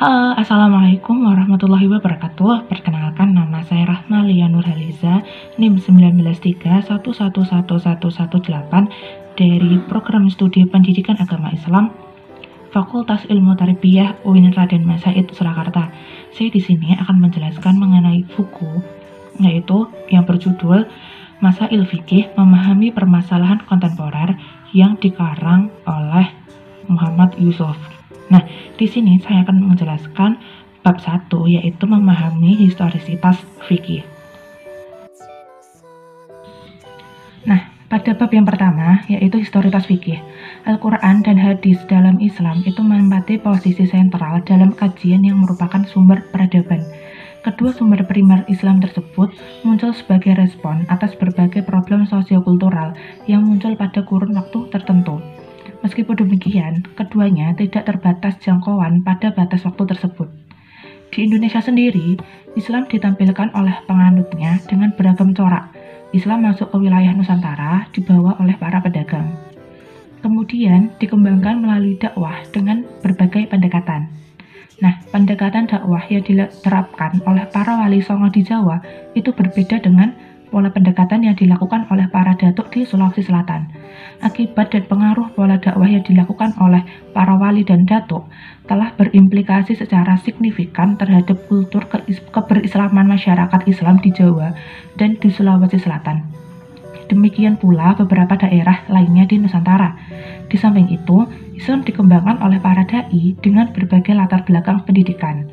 Halo, Assalamualaikum warahmatullahi wabarakatuh. Perkenalkan, nama saya Rahma Lia Nurhaliza, NIM 193111118 dari Program Studi Pendidikan Agama Islam, Fakultas Ilmu Tarbiyah UIN Raden Masaid Surakarta. Saya di sini akan menjelaskan mengenai buku, yaitu yang berjudul Masail Fikih Memahami Permasalahan Kontemporer yang dikarang oleh Muhammad Yusuf. Nah, di sini saya akan menjelaskan bab 1, yaitu memahami historisitas fikih. Nah, pada bab yang pertama, yaitu historitas fikih, Al-Quran dan hadis dalam Islam itu menempati posisi sentral dalam kajian yang merupakan sumber peradaban. Kedua sumber primer Islam tersebut muncul sebagai respon atas berbagai problem sosiokultural yang muncul pada kurun waktu tertentu. Meskipun demikian, keduanya tidak terbatas jangkauan pada batas waktu tersebut. Di Indonesia sendiri, Islam ditampilkan oleh penganutnya dengan beragam corak. Islam masuk ke wilayah Nusantara dibawa oleh para pedagang. Kemudian dikembangkan melalui dakwah dengan berbagai pendekatan. Nah, pendekatan dakwah yang diterapkan oleh para wali songo di Jawa itu berbeda dengan pola pendekatan yang dilakukan oleh para datuk di Sulawesi Selatan. Akibat dan pengaruh pola dakwah yang dilakukan oleh para wali dan datuk telah berimplikasi secara signifikan terhadap kultur keberislaman masyarakat Islam di Jawa dan di Sulawesi Selatan. Demikian pula beberapa daerah lainnya di Nusantara. Di samping itu, Islam dikembangkan oleh para dai dengan berbagai latar belakang pendidikan.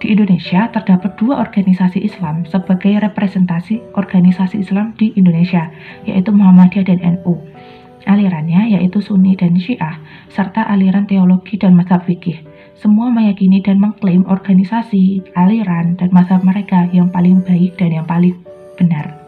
Di Indonesia terdapat dua organisasi Islam sebagai representasi organisasi Islam di Indonesia, yaitu Muhammadiyah dan NU. Alirannya yaitu Sunni dan Syiah, serta aliran teologi dan mazhab fikih. Semua meyakini dan mengklaim organisasi, aliran, dan mazhab mereka yang paling baik dan yang paling benar.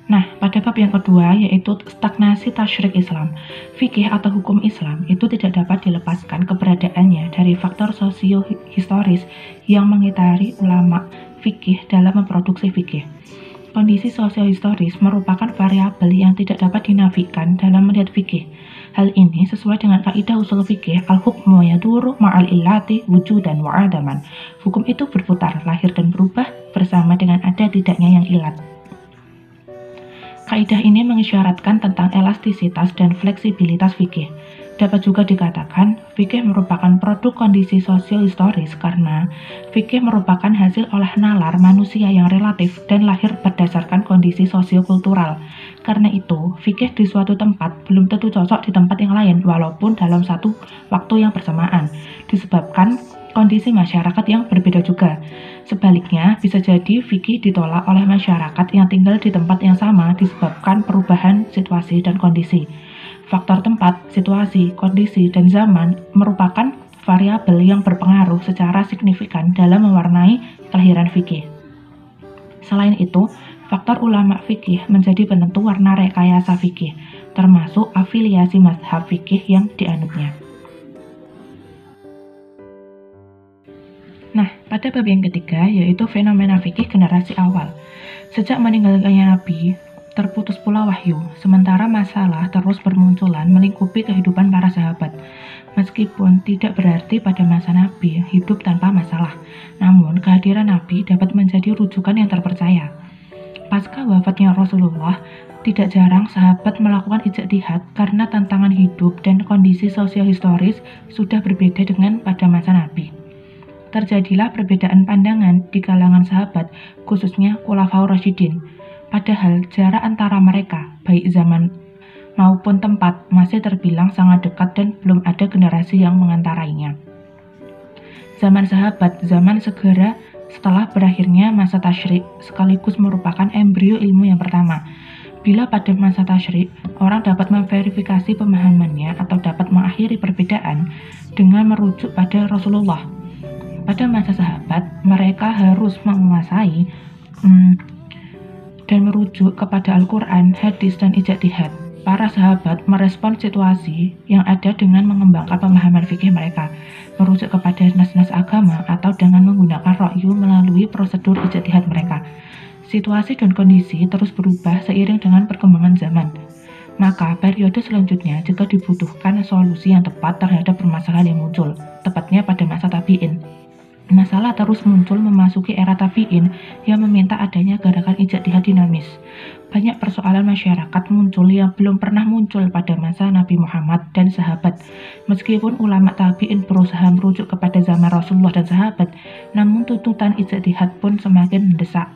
Nah, pada bab yang kedua, yaitu stagnasi tasyrik Islam. Fikih atau hukum Islam itu tidak dapat dilepaskan keberadaannya dari faktor sosio-historis yang mengitari ulama fikih dalam memproduksi fikih. Kondisi sosio-historis merupakan variabel yang tidak dapat dinafikan dalam melihat fikih. Hal ini sesuai dengan kaidah usul fikih al-hukmu yaduru ma'al illati wujudan wa adaman. Hukum itu berputar, lahir dan berubah bersama dengan ada tidaknya yang ilat. Kaidah ini mengisyaratkan tentang elastisitas dan fleksibilitas fikih. Dapat juga dikatakan, fikih merupakan produk kondisi sosio-historis karena fikih merupakan hasil olah nalar manusia yang relatif dan lahir berdasarkan kondisi sosiokultural. Karena itu, fikih di suatu tempat belum tentu cocok di tempat yang lain walaupun dalam satu waktu yang bersamaan, disebabkan kondisi masyarakat yang berbeda juga. Sebaliknya, bisa jadi fikih ditolak oleh masyarakat yang tinggal di tempat yang sama disebabkan perubahan situasi dan kondisi. Faktor tempat, situasi, kondisi, dan zaman merupakan variabel yang berpengaruh secara signifikan dalam mewarnai kelahiran fikih. Selain itu, faktor ulama fikih menjadi penentu warna rekayasa fikih, termasuk afiliasi mazhab fikih yang dianutnya. Nah, pada bab yang ketiga, yaitu fenomena fikih generasi awal. Sejak meninggalnya Nabi, terputus pula wahyu, sementara masalah terus bermunculan melingkupi kehidupan para sahabat. Meskipun tidak berarti pada masa Nabi hidup tanpa masalah, namun kehadiran Nabi dapat menjadi rujukan yang terpercaya. Pasca wafatnya Rasulullah, tidak jarang sahabat melakukan ijtihad karena tantangan hidup dan kondisi sosio-historis sudah berbeda dengan pada masa Nabi. Terjadilah perbedaan pandangan di kalangan sahabat, khususnya Khulafaur Rasyidin. Padahal jarak antara mereka, baik zaman maupun tempat, masih terbilang sangat dekat dan belum ada generasi yang mengantarainya. Zaman sahabat, zaman segera setelah berakhirnya masa tasyrik, sekaligus merupakan embrio ilmu yang pertama. Bila pada masa tasyrik, orang dapat memverifikasi pemahamannya atau dapat mengakhiri perbedaan dengan merujuk pada Rasulullah. Pada masa sahabat, mereka harus menguasai dan merujuk kepada Al-Quran, hadis, dan ijtihad. Para sahabat merespon situasi yang ada dengan mengembangkan pemahaman fikih mereka, merujuk kepada nas-nas agama atau dengan menggunakan ra'yu melalui prosedur ijtihad mereka. Situasi dan kondisi terus berubah seiring dengan perkembangan zaman. Maka periode selanjutnya juga dibutuhkan solusi yang tepat terhadap permasalahan yang muncul, tepatnya pada masa tabi'in. Masalah terus muncul memasuki era tabi'in yang meminta adanya gerakan ijtihad dinamis. Banyak persoalan masyarakat muncul yang belum pernah muncul pada masa Nabi Muhammad dan sahabat. Meskipun ulama tabi'in berusaha merujuk kepada zaman Rasulullah dan sahabat, namun tuntutan ijtihad pun semakin mendesak.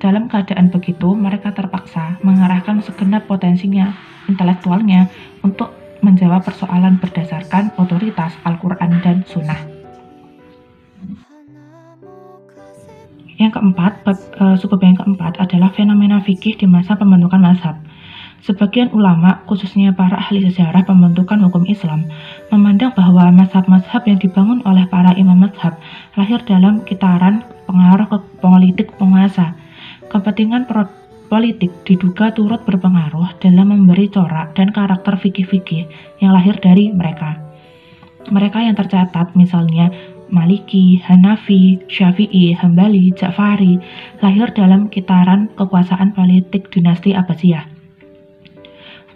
Dalam keadaan begitu, mereka terpaksa mengarahkan segenap potensinya intelektualnya untuk menjawab persoalan berdasarkan otoritas Al-Quran dan Sunnah. Yang keempat, subbab yang keempat adalah fenomena fikih di masa pembentukan mazhab. Sebagian ulama, khususnya para ahli sejarah pembentukan hukum Islam, memandang bahwa mazhab-mazhab yang dibangun oleh para imam mazhab lahir dalam kitaran pengaruh politik penguasa. Kepentingan politik diduga turut berpengaruh dalam memberi corak dan karakter fikih-fikih yang lahir dari mereka. Mereka yang tercatat misalnya Maliki, Hanafi, Syafi'i, Hambali, Ja'fari lahir dalam kitaran kekuasaan politik dinasti Abbasiyah.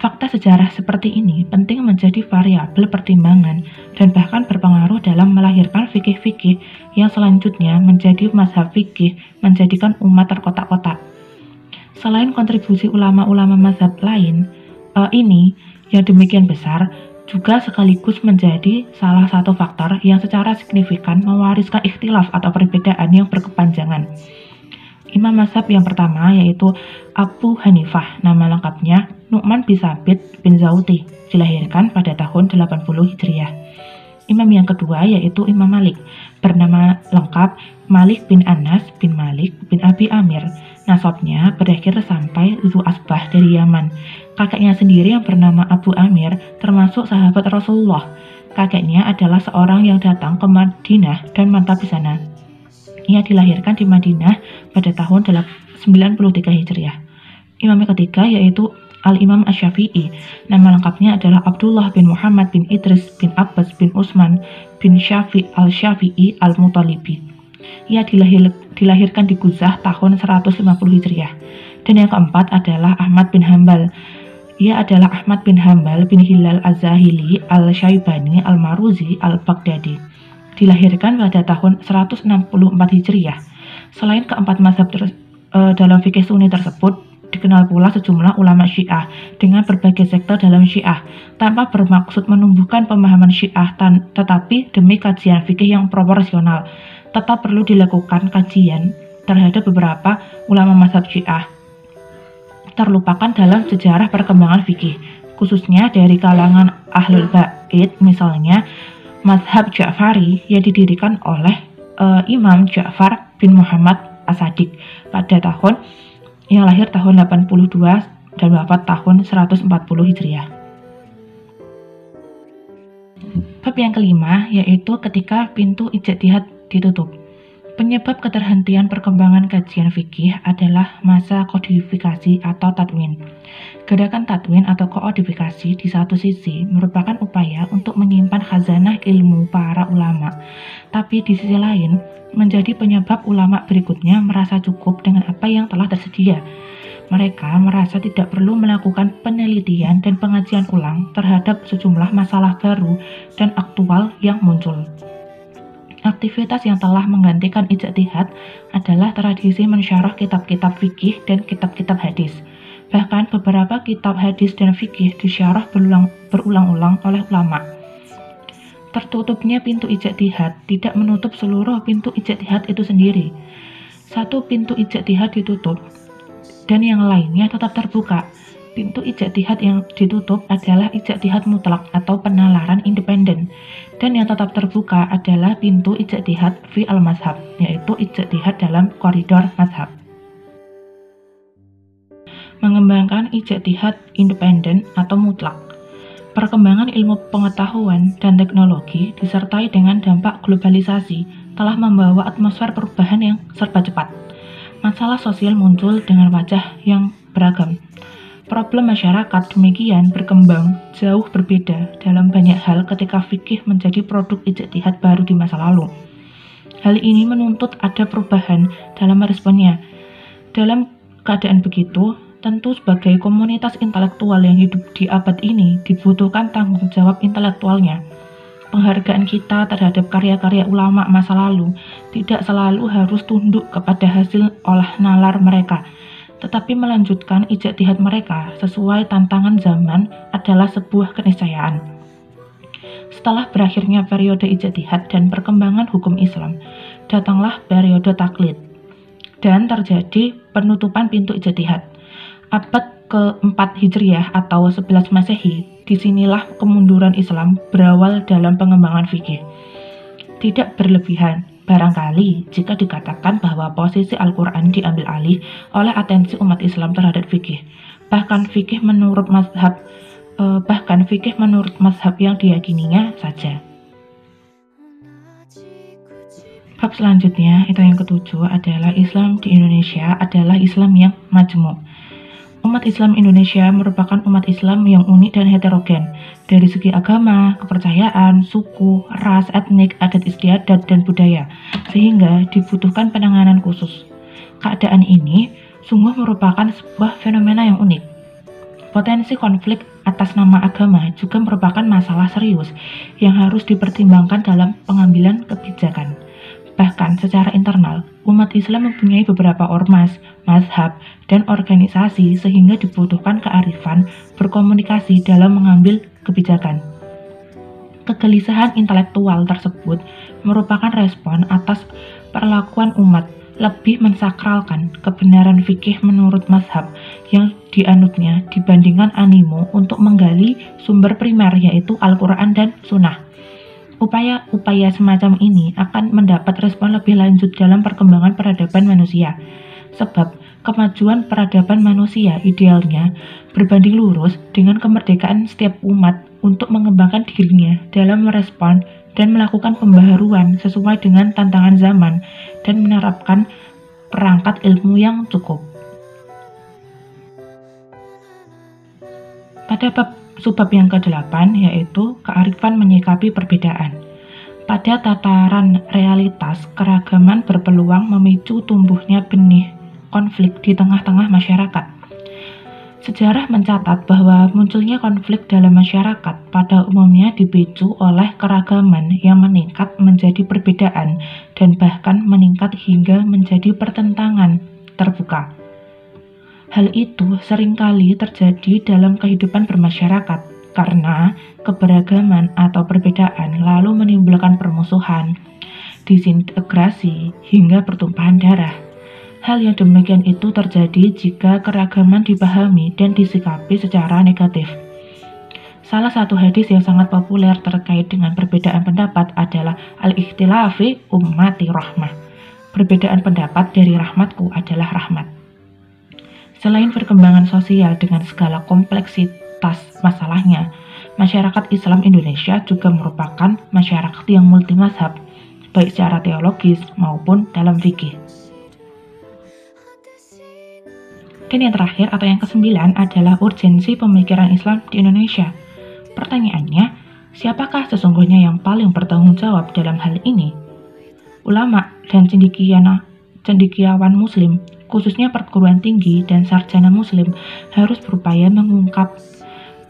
Fakta sejarah seperti ini penting menjadi variabel pertimbangan dan bahkan berpengaruh dalam melahirkan fikih-fikih yang selanjutnya menjadi mazhab fikih menjadikan umat terkotak-kotak. Selain kontribusi ulama-ulama mazhab lain, ini yang demikian besar, juga sekaligus menjadi salah satu faktor yang secara signifikan mewariskan ikhtilaf atau perbedaan yang berkepanjangan. Imam mazhab yang pertama yaitu Abu Hanifah, nama lengkapnya Nu'man bin Sabit bin Zauti, dilahirkan pada tahun 80 Hijriah. Imam yang kedua yaitu Imam Malik, bernama lengkap Malik bin Anas bin Malik bin Abi Amir. Nasabnya berakhir sampai Zu Asbah dari Yaman. Kakeknya sendiri yang bernama Abu Amir termasuk sahabat Rasulullah. Kakeknya adalah seorang yang datang ke Madinah dan mantap di sana. Ia dilahirkan di Madinah pada tahun 93 Hijriah. Imam yang ketiga yaitu Al-Imam Asy-Syafi'i. Nama lengkapnya adalah Abdullah bin Muhammad bin Idris bin Abbas bin Utsman bin Syafi' al-Syafi'i al-Muttalibi. Ia dilahirkan di Guzah tahun 150 Hijriah. Dan yang keempat adalah Ahmad bin Hambal. Ia adalah Ahmad bin Hambal bin Hilal Az-Zahili al-Syaibani al-Maruzi al-Baghdadi. Dilahirkan pada tahun 164 Hijriah. Selain keempat mazhab dalam fikih Sunni tersebut, dikenal pula sejumlah ulama Syiah dengan berbagai sektor dalam Syiah, tanpa bermaksud menumbuhkan pemahaman Syiah, tetapi demi kajian fikih yang proporsional. Tetap perlu dilakukan kajian terhadap beberapa ulama mazhab Syiah terlupakan dalam sejarah perkembangan fikih, khususnya dari kalangan Ahlul Bait, misalnya mazhab Ja'fari yang didirikan oleh Imam Ja'far bin Muhammad As-Sadiq pada tahun yang lahir tahun 82 dan wafat tahun 140 Hijriah. Bab yang kelima yaitu ketika pintu ijtihad ditutup. Penyebab keterhentian perkembangan kajian fikih adalah masa kodifikasi atau tadwin. Gerakan tadwin atau kodifikasi di satu sisi merupakan upaya untuk menyimpan khazanah ilmu para ulama, tapi di sisi lain menjadi penyebab ulama berikutnya merasa cukup dengan apa yang telah tersedia. Mereka merasa tidak perlu melakukan penelitian dan pengajian ulang terhadap sejumlah masalah baru dan aktual yang muncul. Aktivitas yang telah menggantikan ijtihad adalah tradisi mensyarah kitab-kitab fikih dan kitab-kitab hadis. Bahkan beberapa kitab hadis dan fikih disyarah berulang-ulang oleh ulama. Tertutupnya pintu ijtihad tidak menutup seluruh pintu ijtihad itu sendiri. Satu pintu ijtihad ditutup dan yang lainnya tetap terbuka. Pintu ijtihad yang ditutup adalah ijtihad mutlak atau penalaran independen, dan yang tetap terbuka adalah pintu ijtihad fi al-mazhab, yaitu ijtihad dalam koridor mazhab. Mengembangkan ijtihad independen atau mutlak. Perkembangan ilmu pengetahuan dan teknologi disertai dengan dampak globalisasi telah membawa atmosfer perubahan yang serba cepat. Masalah sosial muncul dengan wajah yang beragam. Problem masyarakat demikian berkembang jauh berbeda dalam banyak hal ketika fikih menjadi produk ijtihad baru di masa lalu. Hal ini menuntut ada perubahan dalam meresponnya. Dalam keadaan begitu, Tentu sebagai komunitas intelektual yang hidup di abad ini dibutuhkan tanggung jawab intelektualnya. Penghargaan kita terhadap karya-karya ulama masa lalu tidak selalu harus tunduk kepada hasil olah nalar mereka, tetapi melanjutkan ijtihad mereka sesuai tantangan zaman adalah sebuah keniscayaan. Setelah berakhirnya periode ijtihad dan perkembangan hukum Islam, datanglah periode taklid dan terjadi penutupan pintu ijtihad. Abad ke-4 Hijriah atau 11 Masehi, disinilah kemunduran Islam berawal dalam pengembangan fikih. Tidak berlebihan, barangkali jika dikatakan bahwa posisi Al-Quran diambil alih oleh atensi umat Islam terhadap fikih. Bahkan fikih menurut mazhab yang diyakininya saja. Bab selanjutnya, itu yang ketujuh, adalah Islam di Indonesia adalah Islam yang majmuk. Umat Islam Indonesia merupakan umat Islam yang unik dan heterogen dari segi agama, kepercayaan, suku, ras, etnik, adat istiadat, dan budaya, sehingga dibutuhkan penanganan khusus. Keadaan ini sungguh merupakan sebuah fenomena yang unik. Potensi konflik atas nama agama juga merupakan masalah serius yang harus dipertimbangkan dalam pengambilan kebijakan. Bahkan secara internal, umat Islam mempunyai beberapa ormas, mazhab, dan organisasi sehingga dibutuhkan kearifan berkomunikasi dalam mengambil kebijakan. Kegelisahan intelektual tersebut merupakan respon atas perlakuan umat lebih mensakralkan kebenaran fikih menurut mazhab yang dianutnya dibandingkan animo untuk menggali sumber primer yaitu Al-Quran dan Sunnah. Upaya semacam ini akan mendapat respon lebih lanjut dalam perkembangan peradaban manusia, sebab kemajuan peradaban manusia idealnya berbanding lurus dengan kemerdekaan setiap umat untuk mengembangkan dirinya dalam merespon dan melakukan pembaharuan sesuai dengan tantangan zaman dan menerapkan perangkat ilmu yang cukup. Pada subbab yang ke-8 yaitu kearifan menyikapi perbedaan. Pada tataran realitas, keragaman berpeluang memicu tumbuhnya benih konflik di tengah-tengah masyarakat. Sejarah mencatat bahwa munculnya konflik dalam masyarakat pada umumnya dipicu oleh keragaman yang meningkat menjadi perbedaan dan bahkan meningkat hingga menjadi pertentangan terbuka. Hal itu seringkali terjadi dalam kehidupan bermasyarakat karena keberagaman atau perbedaan lalu menimbulkan permusuhan, disintegrasi, hingga pertumpahan darah. Hal yang demikian itu terjadi jika keragaman dipahami dan disikapi secara negatif. Salah satu hadis yang sangat populer terkait dengan perbedaan pendapat adalah al-ikhtilafi ummati rahmah. Perbedaan pendapat dari rahmatku adalah rahmat. Selain perkembangan sosial dengan segala kompleksitas masalahnya, masyarakat Islam Indonesia juga merupakan masyarakat yang multi mazhab, baik secara teologis maupun dalam fikih. Dan yang terakhir atau yang ke-9 adalah urgensi pemikiran Islam di Indonesia. Pertanyaannya, siapakah sesungguhnya yang paling bertanggung jawab dalam hal ini? Ulama dan cendekiawan Muslim, khususnya perguruan tinggi dan sarjana Muslim, harus berupaya mengungkap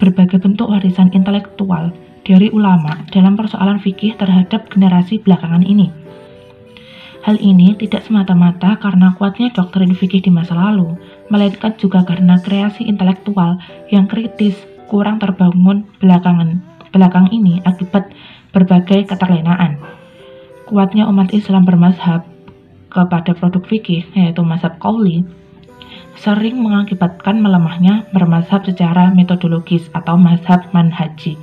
berbagai bentuk warisan intelektual dari ulama dalam persoalan fikih terhadap generasi belakangan ini. Hal ini tidak semata-mata karena kuatnya doktrin fikih di masa lalu, melainkan juga karena kreasi intelektual yang kritis kurang terbangun belakang ini akibat berbagai keterlenaan. Kuatnya umat Islam bermazhab kepada produk fikih, yaitu mazhab qauli, sering mengakibatkan melemahnya bermazhab secara metodologis atau mazhab manhaji.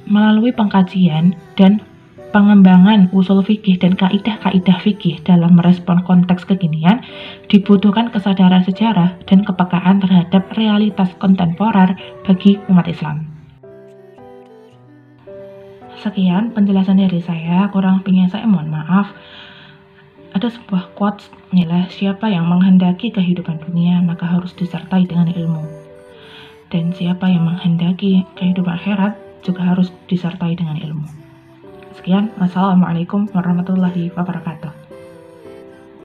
Melalui pengkajian dan pengembangan usul fikih dan kaidah-kaidah fikih dalam merespon konteks kekinian, dibutuhkan kesadaran sejarah dan kepekaan terhadap realitas kontemporer bagi umat Islam. Sekian penjelasan dari saya, kurang lebihnya saya mohon maaf. Ada sebuah quotes, inilah siapa yang menghendaki kehidupan dunia maka harus disertai dengan ilmu. Dan siapa yang menghendaki kehidupan akhirat juga harus disertai dengan ilmu. Sekian, wassalamualaikum warahmatullahi wabarakatuh.